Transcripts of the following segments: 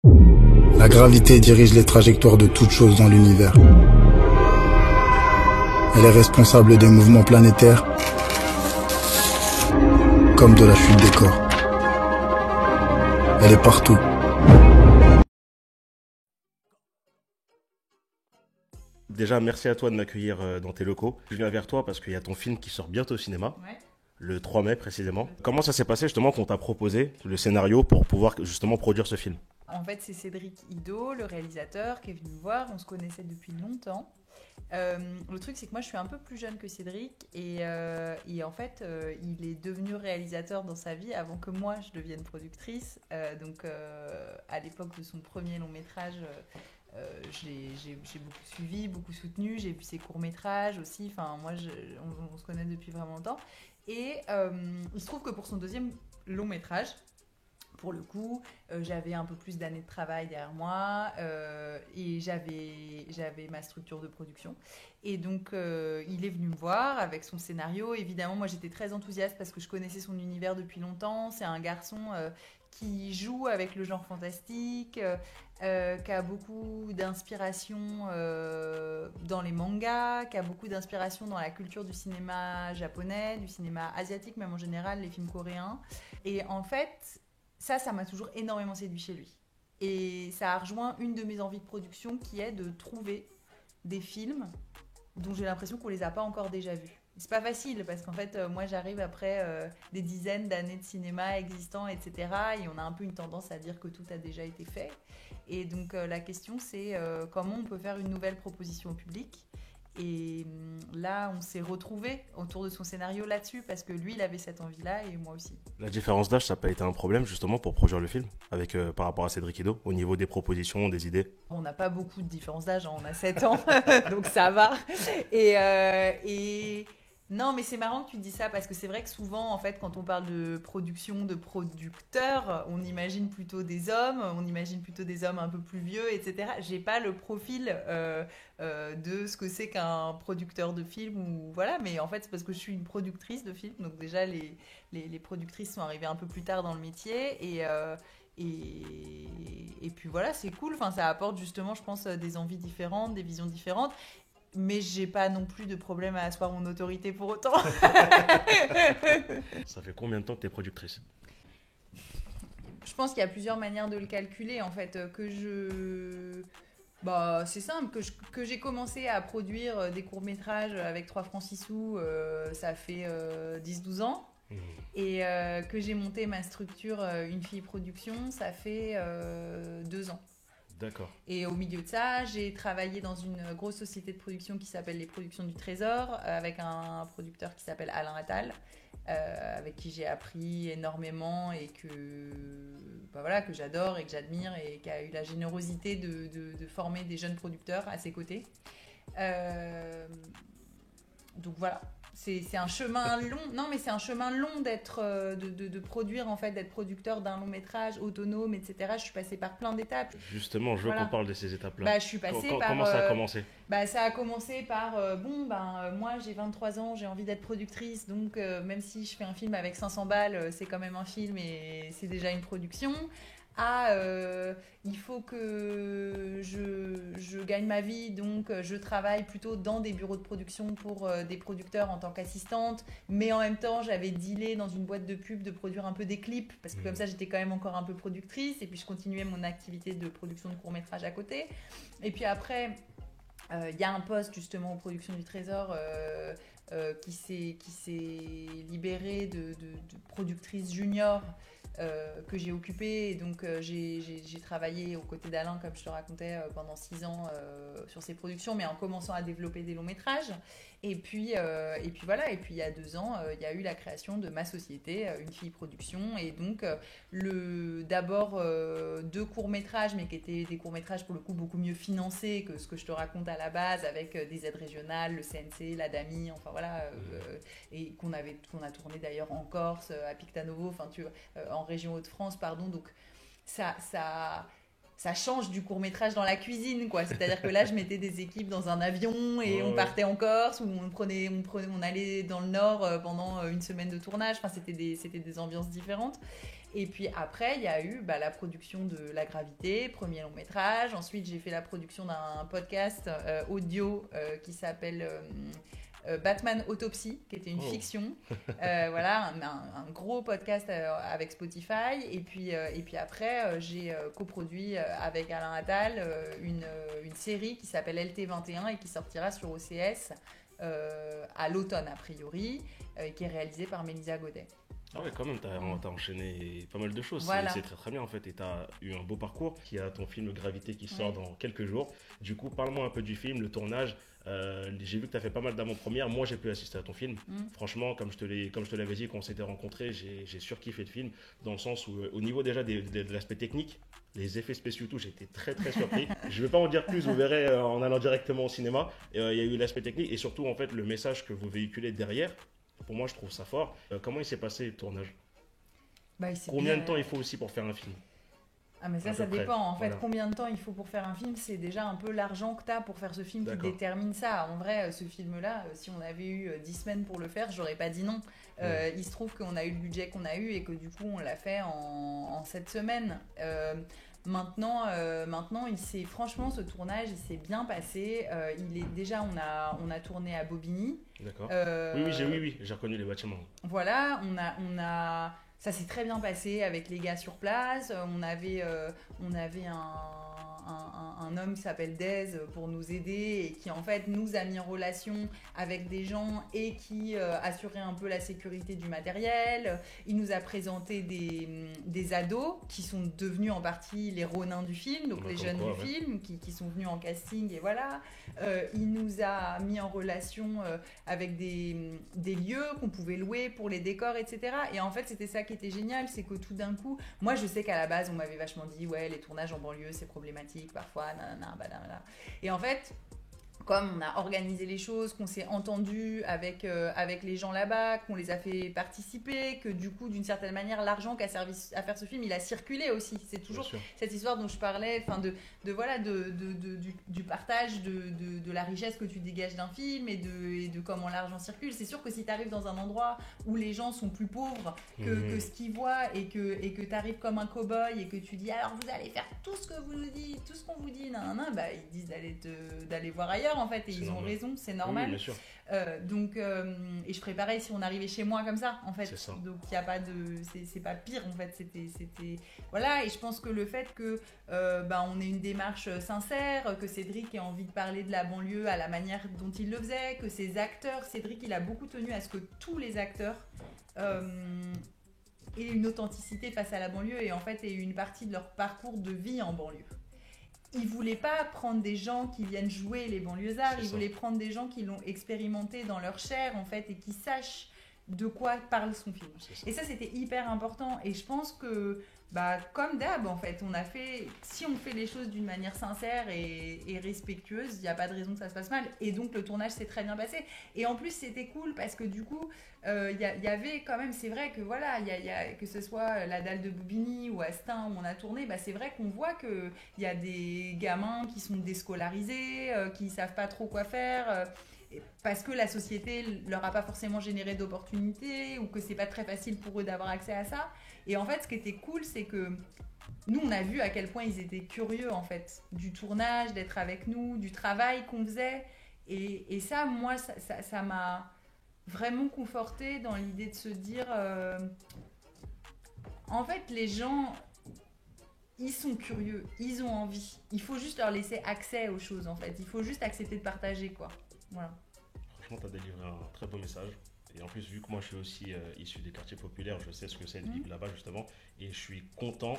La gravité dirige les trajectoires de toutes choses dans l'univers. Elle est responsable des mouvements planétaires comme de la chute des corps. Elle est partout. Déjà, merci à toi de m'accueillir dans tes locaux. Je viens vers toi parce qu'il y a ton film qui sort bientôt au cinéma, Ouais. le 3 mai précisément. Comment ça s'est passé justement qu'on t'a proposé le scénario pour pouvoir justement produire ce film? En fait, c'est Cédric Ido, le réalisateur, qui est venu me voir. On se connaissait depuis longtemps. Le truc, c'est que moi, je suis un peu plus jeune que Cédric et en fait, il est devenu réalisateur dans sa vie avant que moi, je devienne productrice. Donc, à l'époque de son premier long métrage, j'ai beaucoup suivi, beaucoup soutenu. J'ai vu ses courts-métrages aussi. Enfin, moi, on se connaît depuis vraiment longtemps. Et il se trouve que pour son deuxième long métrage, pour le coup, j'avais un peu plus d'années de travail derrière moi et j'avais ma structure de production. Et donc, il est venu me voir avec son scénario. Évidemment, moi, j'étais très enthousiaste parce que je connaissais son univers depuis longtemps. C'est un garçon qui joue avec le genre fantastique, qui a beaucoup d'inspiration dans les mangas, qui a beaucoup d'inspiration dans la culture du cinéma japonais, du cinéma asiatique, même en général, les films coréens. Et en fait, ça m'a toujours énormément séduit chez lui. Et ça a rejoint une de mes envies de production qui est de trouver des films dont j'ai l'impression qu'on les a pas encore déjà vus. C'est pas facile parce qu'en fait, moi j'arrive après des dizaines d'années de cinéma existants, etc. Et on a un peu une tendance à dire que tout a déjà été fait. Et donc la question c'est comment on peut faire une nouvelle proposition au public. Et là, on s'est retrouvés autour de son scénario là-dessus parce que lui, il avait cette envie-là et moi aussi. La différence d'âge, ça n'a pas été un problème justement pour produire le film avec, par rapport à Cédric Ido au niveau des propositions, des idées? On n'a pas beaucoup de différence d'âge, hein, on a 7 ans, donc ça va. Et non, mais c'est marrant que tu dis ça parce que c'est vrai que souvent, en fait, quand on parle de production, de producteurs, on imagine plutôt des hommes, un peu plus vieux, etc. J'ai pas le profil de ce que c'est qu'un producteur de film ou voilà, mais en fait, c'est parce que je suis une productrice de film, donc déjà les productrices sont arrivées un peu plus tard dans le métier et puis voilà, c'est cool. Enfin, ça apporte justement, je pense, des envies différentes, des visions différentes. Mais j'ai pas non plus de problème à asseoir mon autorité pour autant. Ça fait combien de temps que tu es productrice? Je pense qu'il y a plusieurs manières de le calculer. En fait, bah, c'est simple, que j'ai commencé à produire des courts-métrages avec 3 francs 6 sous, ça fait 10-12 ans. Mmh. Et que j'ai monté ma structure Une Fille Production, ça fait 2 ans. D'accord. Et au milieu de ça, j'ai travaillé dans une grosse société de production qui s'appelle les Productions du Trésor, avec un producteur qui s'appelle Alain Attal, avec qui j'ai appris énormément et bah voilà, que j'adore et que j'admire et qui a eu la générosité de former des jeunes producteurs à ses côtés. Donc voilà. C'est un chemin long. Non, mais c'est un chemin long de produire, en fait, d'être producteur d'un long métrage autonome, etc. Je suis passée par plein d'étapes. Justement, je veux Voilà. qu'on parle de ces étapes-là. Bah, je suis passée par... Comment ça a commencé? Bah, ça a commencé par... moi, j'ai 23 ans, j'ai envie d'être productrice. Donc, même si je fais un film avec 500 balles, c'est quand même un film et c'est déjà une production. Il faut que je gagne ma vie, donc je travaille plutôt dans des bureaux de production pour des producteurs en tant qu'assistante, mais en même temps j'avais dealé dans une boîte de pub de produire un peu des clips, parce que comme ça j'étais quand même encore un peu productrice, et puis je continuais mon activité de production de courts-métrages à côté. Et puis après, y a un poste justement aux Productions du Trésor qui s'est libéré de productrice junior, que j'ai occupé. Et donc j'ai travaillé aux côtés d'Alain, comme je te racontais, pendant 6 ans sur ses productions, mais en commençant à développer des longs métrages. Et puis voilà, et puis il y a 2 ans, il y a eu la création de ma société, Une Fille Production, et donc d'abord 2 courts-métrages, mais qui étaient des courts-métrages pour le coup beaucoup mieux financés que ce que je te raconte à la base, avec des aides régionales, le CNC, l'ADAMI, enfin voilà, et qu'on a tourné d'ailleurs en Corse, à Pictanovo, enfin tu vois, en région Hauts-de-France, pardon. Donc ça ça change du court-métrage dans la cuisine, quoi. C'est-à-dire que là, je mettais des équipes dans un avion et on partait en Corse ou on allait dans le Nord pendant une semaine de tournage. Enfin, c'était des ambiances différentes. Et puis après, il y a eu la production de La Gravité, premier long métrage. Ensuite, j'ai fait la production d'un podcast audio qui s'appelle Batman Autopsy, qui était une fiction. Voilà, un gros podcast avec Spotify. Et puis après, j'ai coproduit avec Alain Attal une série qui s'appelle LT21 et qui sortira sur OCS à l'automne, a priori, qui est réalisée par Mélisa Godet. Ah ouais, quand même, t'as enchaîné pas mal de choses. Voilà. C'est très très bien en fait. Et t'as eu un beau parcours. Il y a ton film Gravité qui sort dans quelques jours. Du coup, parle-moi un peu du film, le tournage. J'ai vu que t'as fait pas mal d'avant-premières. Moi, j'ai pu assister à ton film. Franchement, comme je te l'avais dit quand on s'était rencontrés, j'ai surkiffé le film. Dans le sens où, au niveau déjà de l'aspect technique, les effets spéciaux, tout, j'étais très très surpris. Je ne vais pas en dire plus, vous verrez en allant directement au cinéma. Il y a eu l'aspect technique et surtout en fait le message que vous véhiculez derrière. Pour moi, je trouve ça fort. Comment il s'est passé le tournage? Combien de temps il faut aussi pour faire un film? Ah mais ça dépend. En fait, combien de temps il faut pour faire un film, c'est déjà un peu l'argent que tu as pour faire ce film qui détermine ça. En vrai, ce film-là, si on avait eu 10 semaines pour le faire, j'aurais pas dit non. Il se trouve qu'on a eu le budget qu'on a eu et que du coup, on l'a fait en 7 semaines. Maintenant, franchement, ce tournage, il s'est bien passé. Déjà, on a tourné à Bobigny. D'accord. Oui, j'ai reconnu les bâtiments. Voilà, ça s'est très bien passé avec les gars sur place. On avait un homme qui s'appelle Dez pour nous aider et qui en fait nous a mis en relation avec des gens et qui assurait un peu la sécurité du matériel. Il nous a présenté des ados qui sont devenus en partie les Ronins du film, donc les jeunes du film qui sont venus en casting et voilà. Il nous a mis en relation avec des lieux qu'on pouvait louer pour les décors, etc. Et en fait, c'était ça qui était génial, c'est que tout d'un coup, moi je sais qu'à la base, on m'avait vachement dit, ouais, les tournages en banlieue, c'est problématique parfois, nanana, badana. Et en fait, comme on a organisé les choses, qu'on s'est entendu avec les gens là-bas, qu'on les a fait participer, que du coup, d'une certaine manière, l'argent qui a servi à faire ce film, il a circulé aussi. C'est toujours cette histoire dont je parlais, du partage de la richesse que tu dégages d'un film et de comment l'argent circule. C'est sûr que si tu arrives dans un endroit où les gens sont plus pauvres que ce qu'ils voient et que tu arrives comme un cow-boy et que tu dis alors vous allez faire tout ce qu'on vous dit, ils disent d'aller voir ailleurs. En fait, et ils ont raison, c'est normal. Oui, bien sûr. Et je ferais pareil si on arrivait chez moi comme ça, en fait. C'est ça. Donc il y a pas c'est pas pire en fait. C'était voilà. Et je pense que le fait que on ait une démarche sincère, que Cédric ait envie de parler de la banlieue à la manière dont il le faisait, que ses acteurs, Cédric, il a beaucoup tenu à ce que tous les acteurs aient une authenticité face à la banlieue et en fait aient une partie de leur parcours de vie en banlieue. Il voulait pas prendre des gens qui viennent jouer les banlieusards, il voulait prendre des gens qui l'ont expérimenté dans leur chair en fait et qui sachent de quoi parle son film. Et ça c'était hyper important et je pense que comme d'hab en fait, si on fait les choses d'une manière sincère et respectueuse, il n'y a pas de raison que ça se passe mal et donc le tournage s'est très bien passé et en plus c'était cool parce que du coup il y avait quand même, c'est vrai que voilà, que ce soit la dalle de Bobigny ou Astin où on a tourné, c'est vrai qu'on voit qu'il y a des gamins qui sont déscolarisés, qui ne savent pas trop quoi faire parce que la société leur a pas forcément généré d'opportunités ou que c'est pas très facile pour eux d'avoir accès à ça. Et en fait, ce qui était cool, c'est que nous, on a vu à quel point ils étaient curieux en fait du tournage, d'être avec nous, du travail qu'on faisait. Et ça, moi, ça m'a vraiment confortée dans l'idée de se dire, en fait, les gens, ils sont curieux, ils ont envie. Il faut juste leur laisser accès aux choses en fait. Il faut juste accepter de partager quoi. Voilà. Franchement, tu as délivré un très beau message. Et en plus, vu que moi je suis aussi issu des quartiers populaires, je sais ce que c'est de vivre là-bas justement. Et je suis content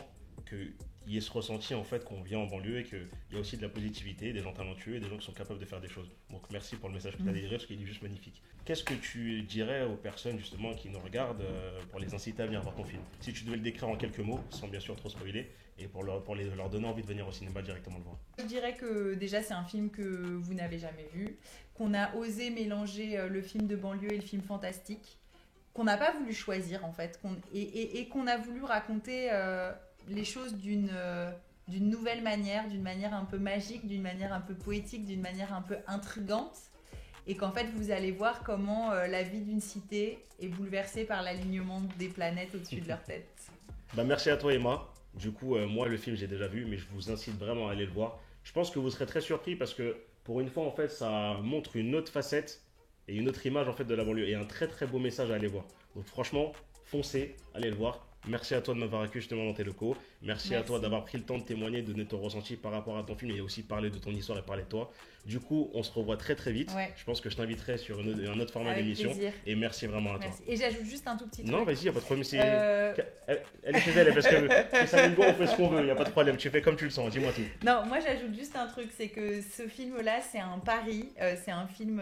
qu'il y ait ce ressenti en fait qu'on vient en banlieue et qu'il y a aussi de la positivité, des gens talentueux et des gens qui sont capables de faire des choses. Donc merci pour le message que tu as délivré parce qu'il est juste magnifique. Qu'est-ce que tu dirais aux personnes justement qui nous regardent pour les inciter à venir voir ton film? Si tu devais le décrire en quelques mots, sans bien sûr trop spoiler, et pour leur donner envie de venir au cinéma directement le voir. Je dirais que déjà c'est un film que vous n'avez jamais vu, qu'on a osé mélanger le film de banlieue et le film fantastique, qu'on n'a pas voulu choisir en fait, et qu'on a voulu raconter les choses d'une d'une nouvelle manière, d'une manière un peu magique, d'une manière un peu poétique, d'une manière un peu intrigante. Et qu'en fait, vous allez voir comment la vie d'une cité est bouleversée par l'alignement des planètes au-dessus de leur tête. Bah, merci à toi, Emma. Du coup, moi, le film, j'ai déjà vu, mais je vous incite vraiment à aller le voir. Je pense que vous serez très surpris parce que, pour une fois, en fait, ça montre une autre facette et une autre image, en fait, de la banlieue. Et un très, très beau message à aller voir. Donc, franchement, foncez, allez le voir. Merci à toi de m'avoir accueilli justement dans tes locaux. Merci à toi d'avoir pris le temps de témoigner, de donner ton ressenti par rapport à ton film et aussi parler de ton histoire et parler de toi. Du coup, on se revoit très très vite. Ouais. Je pense que je t'inviterai sur un autre format Avec d'émission. plaisir. Et merci vraiment à toi. Merci. Et j'ajoute juste un tout petit truc. Non, vas-y, il n'y a pas de problème. Elle est chez elle, parce que c'est ça, on fait ce qu'on veut, il n'y a pas de problème. Tu fais comme tu le sens, dis-moi tout. Non, moi j'ajoute juste un truc, c'est que ce film-là, c'est un pari, c'est un film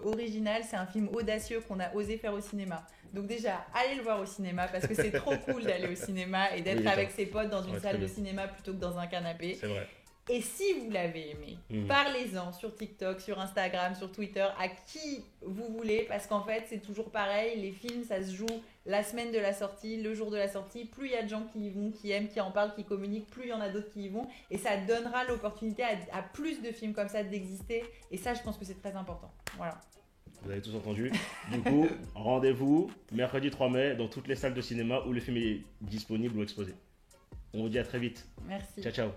original, c'est un film audacieux qu'on a osé faire au cinéma. Donc déjà, allez le voir au cinéma parce que c'est trop cool d'aller au cinéma et d'être avec ses potes dans une salle de cinéma plutôt que dans un canapé. C'est vrai. Et si vous l'avez aimé, parlez-en sur TikTok, sur Instagram, sur Twitter, à qui vous voulez, parce qu'en fait, c'est toujours pareil. Les films, ça se joue la semaine de la sortie, le jour de la sortie. Plus il y a de gens qui y vont, qui aiment, qui en parlent, qui communiquent, plus il y en a d'autres qui y vont. Et ça donnera l'opportunité à plus de films comme ça d'exister. Et ça, je pense que c'est très important. Voilà. Vous avez tous entendu. Du coup, rendez-vous mercredi 3 mai dans toutes les salles de cinéma où le film est disponible ou exposé. On vous dit à très vite. Merci. Ciao, ciao.